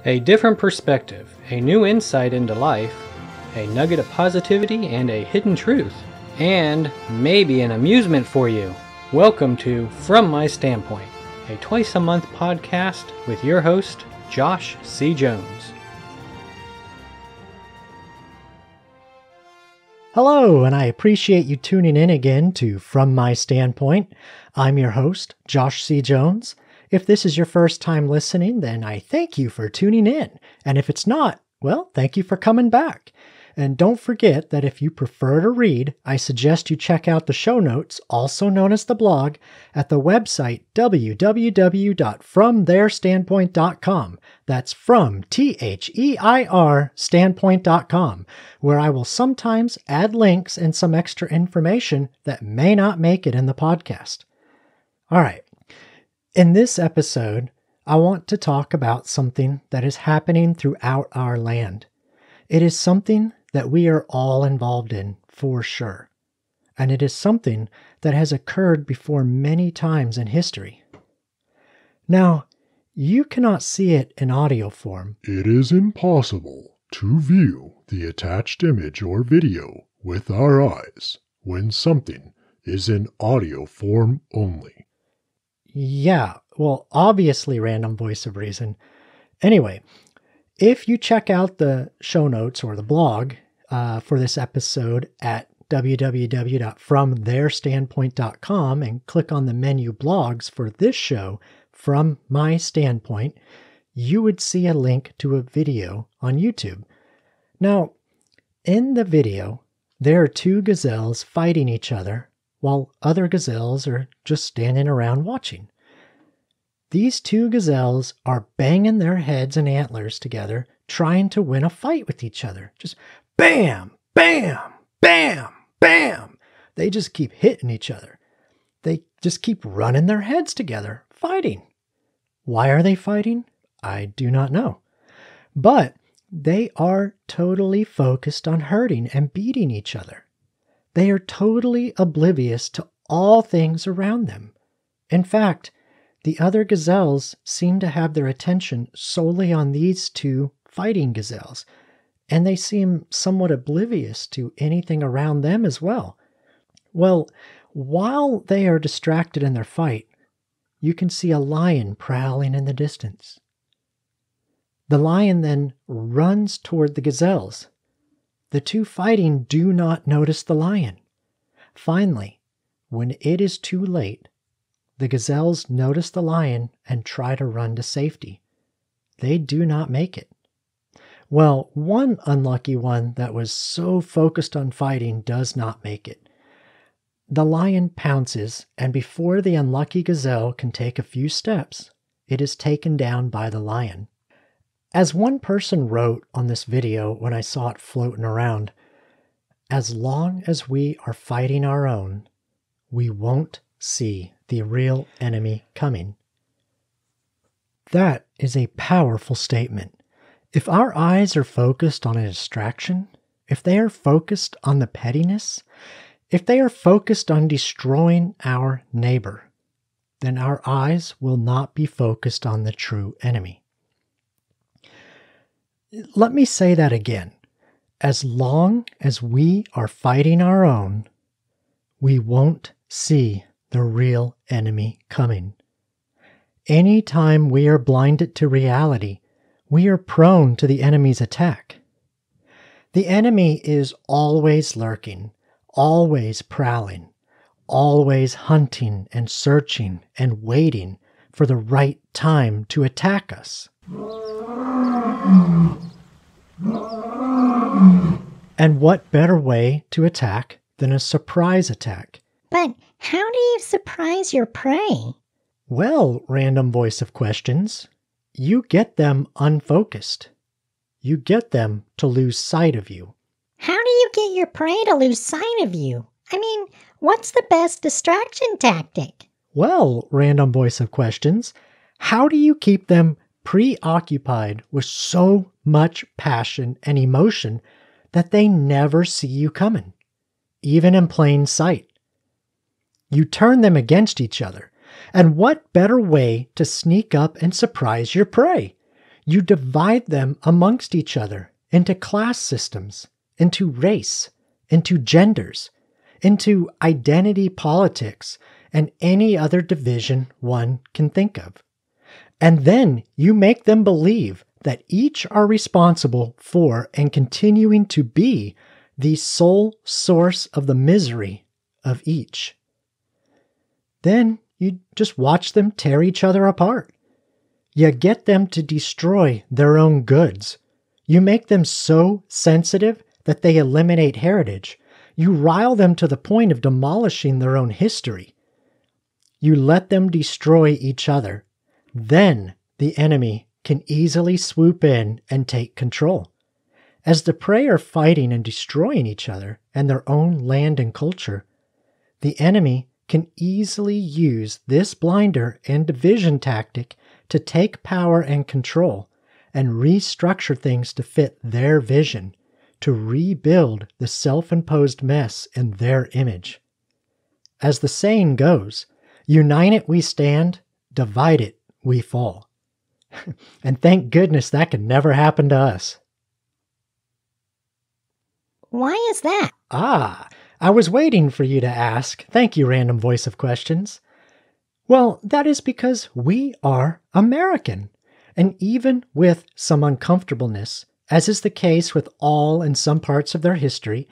A different perspective, a new insight into life, a nugget of positivity and a hidden truth, and maybe an amusement for you. Welcome to From My Standpoint, a twice-a-month podcast with your host, Josh C. Jones. Hello, and I appreciate you tuning in again to From My Standpoint. I'm your host, Josh C. Jones. If this is your first time listening, then I thank you for tuning in. And if it's not, well, thank you for coming back. And don't forget that if you prefer to read, I suggest you check out the show notes, also known as the blog, at the website www.fromtheirstandpoint.com. That's from, T-H-E-I-R, standpoint.com, where I will sometimes add links and some extra information that may not make it in the podcast. All right. In this episode, I want to talk about something that is happening throughout our land. It is something that we are all involved in, for sure. And it is something that has occurred before many times in history. Now, you cannot see it in audio form. It is impossible to view the attached image or video with our eyes when something is in audio form only. Yeah, well, obviously, random voice of reason. Anyway, if you check out the show notes or the blog for this episode at www.fromtheirstandpoint.com and click on the menu blogs for this show, From My Standpoint, you would see a link to a video on YouTube. Now, in the video, there are two gazelles fighting each other while other gazelles are just standing around watching. These two gazelles are banging their heads and antlers together, trying to win a fight with each other. Just bam, bam, bam, bam. They just keep hitting each other. They just keep running their heads together, fighting. Why are they fighting? I do not know. But they are totally focused on hurting and beating each other. They are totally oblivious to all things around them. In fact, the other gazelles seem to have their attention solely on these two fighting gazelles, and they seem somewhat oblivious to anything around them as well. Well, while they are distracted in their fight, you can see a lion prowling in the distance. The lion then runs toward the gazelles. The two fighting do not notice the lion. Finally, when it is too late, the gazelles notice the lion and try to run to safety. They do not make it. Well, one unlucky one that was so focused on fighting does not make it. The lion pounces, and before the unlucky gazelle can take a few steps, it is taken down by the lion. As one person wrote on this video when I saw it floating around, as long as we are fighting our own, we won't see the real enemy coming. That is a powerful statement. If our eyes are focused on a distraction, if they are focused on the pettiness, if they are focused on destroying our neighbor, then our eyes will not be focused on the true enemy. Let me say that again. As long as we are fighting our own, we won't see the real enemy coming. Anytime we are blinded to reality, we are prone to the enemy's attack. The enemy is always lurking, always prowling, always hunting and searching and waiting for the right time to attack us. And what better way to attack than a surprise attack? But how do you surprise your prey? Well, random voice of questions, you get them unfocused. You get them to lose sight of you. How do you get your prey to lose sight of you? I mean, what's the best distraction tactic? Well, random voice of questions, how do you keep them preoccupied with so much passion and emotion that they never see you coming, even in plain sight? You turn them against each other. And what better way to sneak up and surprise your prey? You divide them amongst each other into class systems, into race, into genders, into identity politics, and any other division one can think of. And then you make them believe that each are responsible for and continuing to be the sole source of the misery of each. Then you just watch them tear each other apart. You get them to destroy their own goods. You make them so sensitive that they eliminate heritage. You rile them to the point of demolishing their own history. You let them destroy each other. Then the enemy can easily swoop in and take control. As the prey are fighting and destroying each other and their own land and culture, the enemy can easily use this blinder and division tactic to take power and control and restructure things to fit their vision, to rebuild the self-imposed mess in their image. As the saying goes, unite we stand, divide it we fall. And thank goodness that could never happen to us. Why is that? I was waiting for you to ask. Thank you, Random Voice of Questions. Well, that is because we are American. And even with some uncomfortableness, as is the case with all in some parts of their history,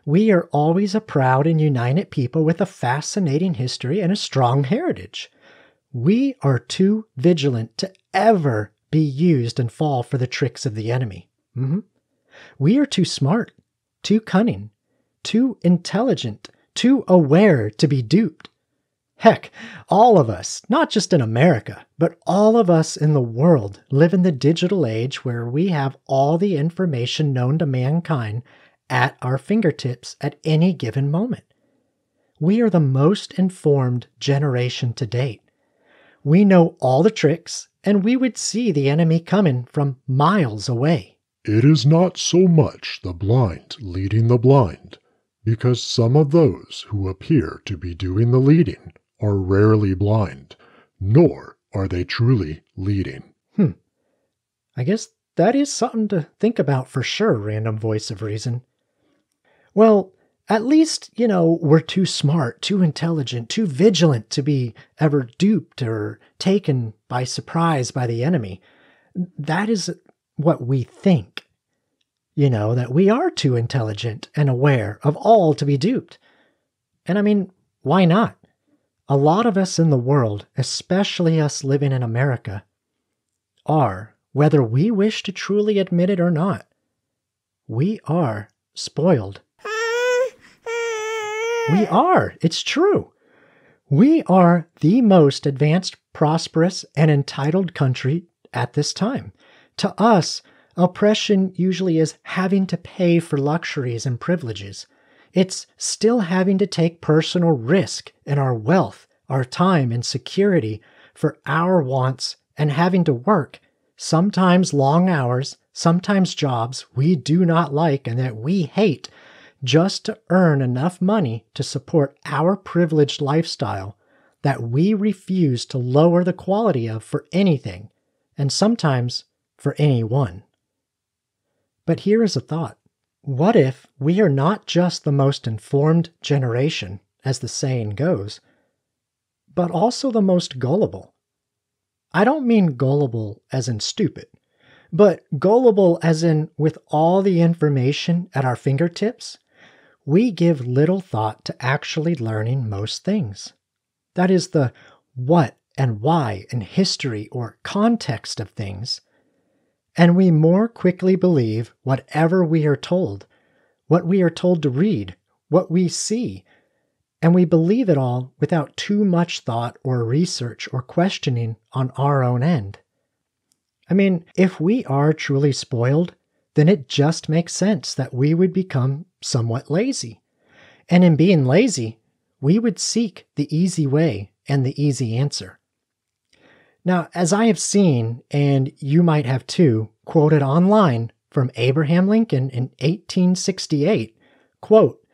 we are always a proud and united people with a fascinating history and a strong heritage. We are too vigilant to ever be used and fall for the tricks of the enemy. We are too smart, too cunning, too intelligent, too aware to be duped. Heck, all of us, not just in America, but all of us in the world live in the digital age where we have all the information known to mankind at our fingertips at any given moment. We are the most informed generation to date. We know all the tricks, and we would see the enemy coming from miles away. It is not so much the blind leading the blind, because some of those who appear to be doing the leading are rarely blind, nor are they truly leading. I guess that is something to think about for sure, Random Voice of Reason. Well, at least, we're too smart, too intelligent, too vigilant to be ever duped or taken by surprise by the enemy. That is what we think. That we are too intelligent and aware of all to be duped. And I mean, why not? A lot of us in the world, especially us living in America, are, whether we wish to truly admit it or not, we are spoiled. We are. It's true. We are the most advanced, prosperous, and entitled country at this time. To us, oppression usually is having to pay for luxuries and privileges. It's still having to take personal risk in our wealth, our time, and security for our wants, and having to work, sometimes long hours, sometimes jobs we do not like and that we hate, just to earn enough money to support our privileged lifestyle that we refuse to lower the quality of for anything, and sometimes for anyone. But here is a thought. What if we are not just the most informed generation, as the saying goes, but also the most gullible? I don't mean gullible as in stupid, but gullible as in with all the information at our fingertips, we give little thought to actually learning most things. That is the what and why and history or context of things. And we more quickly believe whatever we are told, what we are told to read, what we see, and we believe it all without too much thought or research or questioning on our own end. I mean, if we are truly spoiled, then it just makes sense that we would become somewhat lazy. And in being lazy, we would seek the easy way and the easy answer. Now, as I have seen, and you might have too, quoted online from Abraham Lincoln in 1868, quote,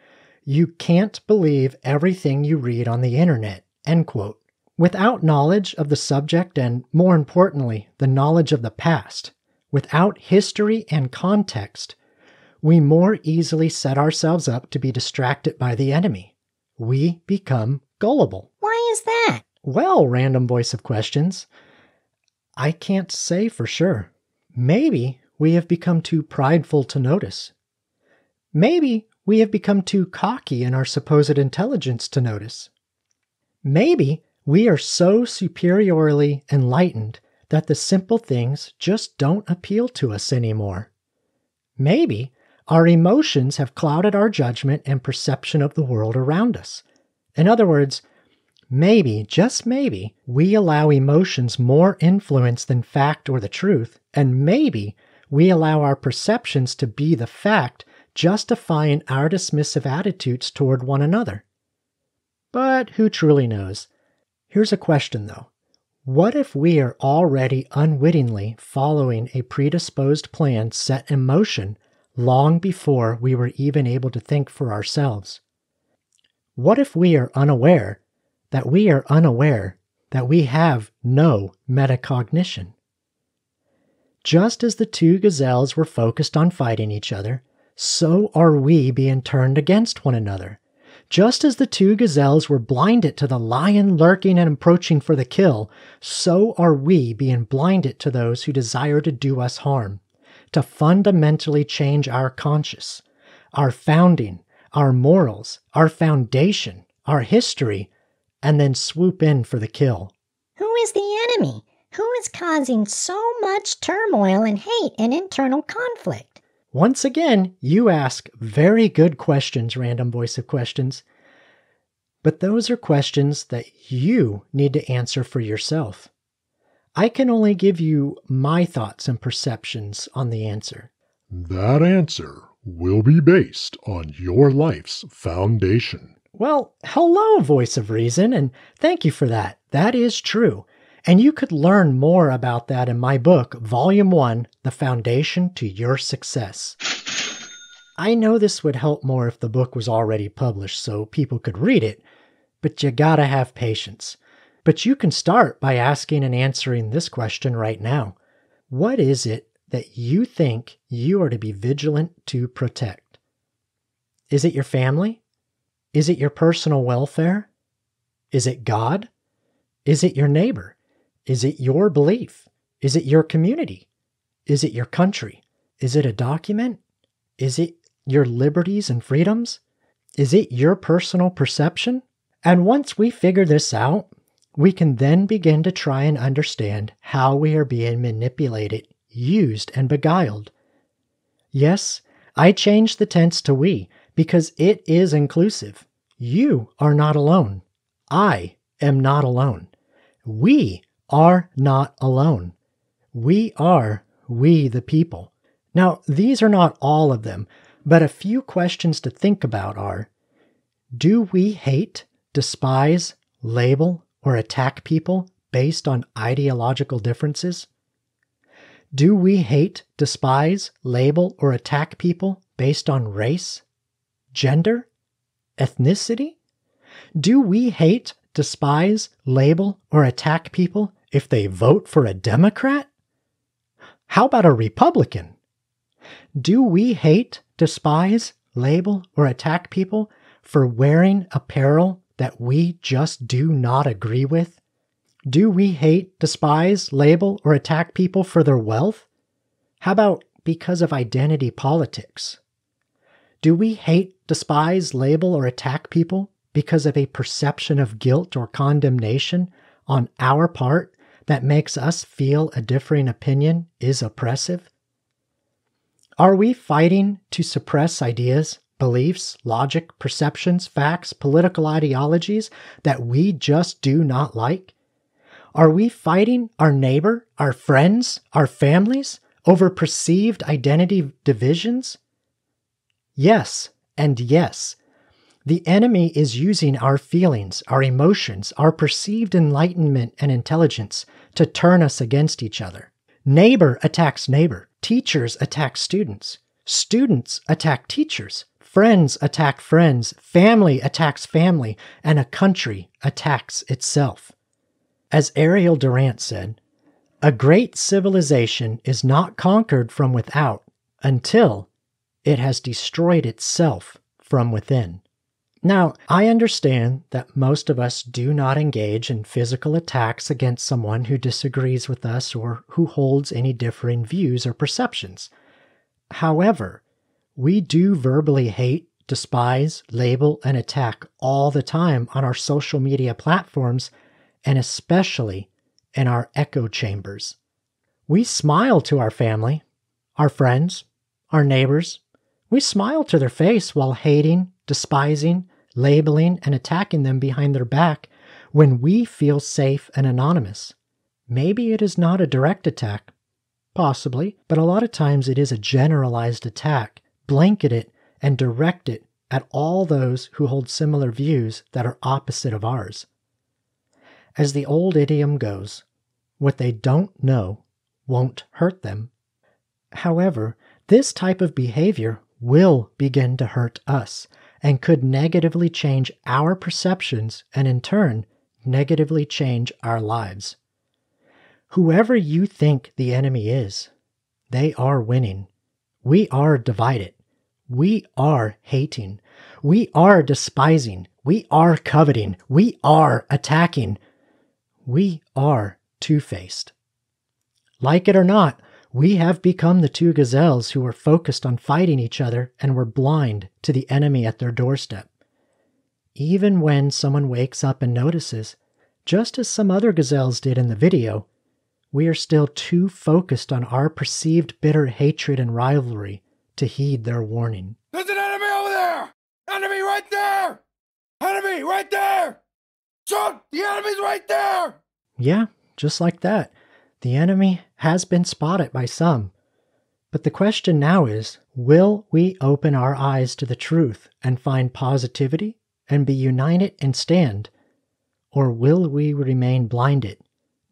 "You can't believe everything you read on the internet," end quote. Without knowledge of the subject and, more importantly, the knowledge of the past, without history and context, we more easily set ourselves up to be distracted by the enemy. We become gullible. Why is that? Well, random voice of questions, I can't say for sure. Maybe we have become too prideful to notice. Maybe we have become too cocky in our supposed intelligence to notice. Maybe we are so superiorly enlightened that the simple things just don't appeal to us anymore. Maybe our emotions have clouded our judgment and perception of the world around us. In other words, maybe, just maybe, we allow emotions more influence than fact or the truth, and maybe we allow our perceptions to be the fact, justifying our dismissive attitudes toward one another. But who truly knows? Here's a question though. What if we are already unwittingly following a predisposed plan set in motion long before we were even able to think for ourselves? What if we are unaware that we have no metacognition? Just as the two gazelles were focused on fighting each other, so are we being turned against one another. Just as the two gazelles were blinded to the lion lurking and approaching for the kill, so are we being blinded to those who desire to do us harm, to fundamentally change our conscience, our founding, our morals, our foundation, our history, and then swoop in for the kill. Who is the enemy? Who is causing so much turmoil and hate and internal conflict? Once again, you ask very good questions, random voice of questions. But those are questions that you need to answer for yourself. I can only give you my thoughts and perceptions on the answer. That answer will be based on your life's foundation. Well, hello, voice of reason, and thank you for that. That is true. And you could learn more about that in my book, Volume 1, The Foundation to Your Success. I know this would help more if the book was already published so people could read it, but you gotta have patience. But you can start by asking and answering this question right now. What is it that you think you are to be vigilant to protect? Is it your family? Is it your personal welfare? Is it God? Is it your neighbor? Is it your belief? Is it your community? Is it your country? Is it a document? Is it your liberties and freedoms? Is it your personal perception? And once we figure this out, we can then begin to try and understand how we are being manipulated, used, and beguiled. Yes, I changed the tense to we because it is inclusive. You are not alone. I am not alone. We are not alone. We are we the people. Now, these are not all of them, but a few questions to think about are, do we hate, despise, label, or attack people based on ideological differences? Do we hate, despise, label, or attack people based on race, gender, ethnicity? Do we hate, despise, label, or attack people if they vote for a Democrat? How about a Republican? Do we hate, despise, label, or attack people for wearing apparel that we just do not agree with? Do we hate, despise, label, or attack people for their wealth? How about because of identity politics? Do we hate, despise, label, or attack people because of a perception of guilt or condemnation on our part that makes us feel a differing opinion is oppressive? Are we fighting to suppress ideas, beliefs, logic, perceptions, facts, political ideologies that we just do not like? Are we fighting our neighbor, our friends, our families over perceived identity divisions? Yes, and yes. The enemy is using our feelings, our emotions, our perceived enlightenment and intelligence to turn us against each other. Neighbor attacks neighbor. Teachers attack students. Students attack teachers. Friends attack friends. Family attacks family. And a country attacks itself. As Ariel Durant said, A great civilization is not conquered from without until it has destroyed itself from within. Now, I understand that most of us do not engage in physical attacks against someone who disagrees with us or who holds any differing views or perceptions. However, we do verbally hate, despise, label, and attack all the time on our social media platforms, and especially in our echo chambers. We smile to our family, our friends, our neighbors. We smile to their face while hating, despising, labeling, and attacking them behind their back when we feel safe and anonymous. Maybe it is not a direct attack, possibly, but a lot of times it is a generalized attack, blanketed and directed at all those who hold similar views that are opposite of ours. As the old idiom goes, what they don't know won't hurt them. However, this type of behavior will begin to hurt us and could negatively change our perceptions and in turn negatively change our lives. Whoever you think the enemy is, they are winning. We are divided. We are hating. We are despising. We are coveting. We are attacking. We are two-faced. Like it or not, we have become the two gazelles who are focused on fighting each other and were blind to the enemy at their doorstep. Even when someone wakes up and notices, just as some other gazelles did in the video, we are still too focused on our perceived bitter hatred and rivalry to heed their warning. There's an enemy over there! Enemy right there! Enemy right there! Shoot! The enemy's right there! Yeah, just like that. The enemy has been spotted by some. But the question now is, will we open our eyes to the truth and find positivity and be united and stand? Or will we remain blinded,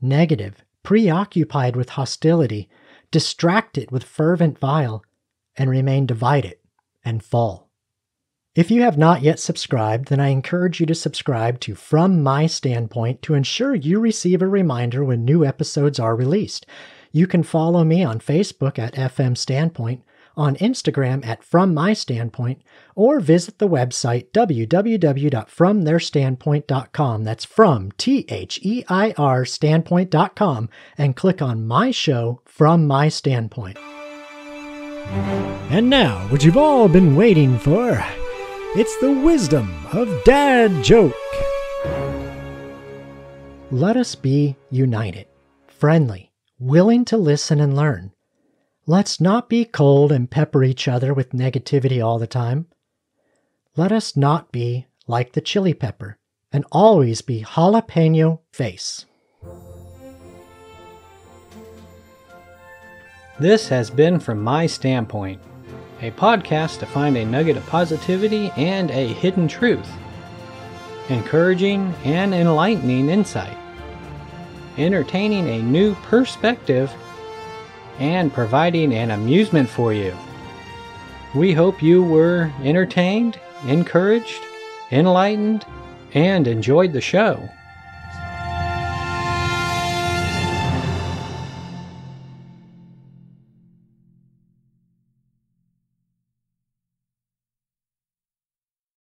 negative, preoccupied with hostility, distracted with fervent vile, and remain divided and fall? If you have not yet subscribed, then I encourage you to subscribe to From My Standpoint to ensure you receive a reminder when new episodes are released. You can follow me on Facebook at FM Standpoint, on Instagram at From My Standpoint, or visit the website www.fromtheirstandpoint.com. That's from, THEIR, standpoint.com, and click on my show, From My Standpoint. And now, what you've all been waiting for. It's the wisdom of Dad Joke. Let us be united, friendly, willing to listen and learn. Let's not be cold and pepper each other with negativity all the time. Let us not be like the chili pepper and always be jalapeno face. This has been From My Standpoint, a podcast to find a nugget of positivity and a hidden truth, encouraging and enlightening insight, entertaining a new perspective, and providing an amusement for you. We hope you were entertained, encouraged, enlightened, and enjoyed the show.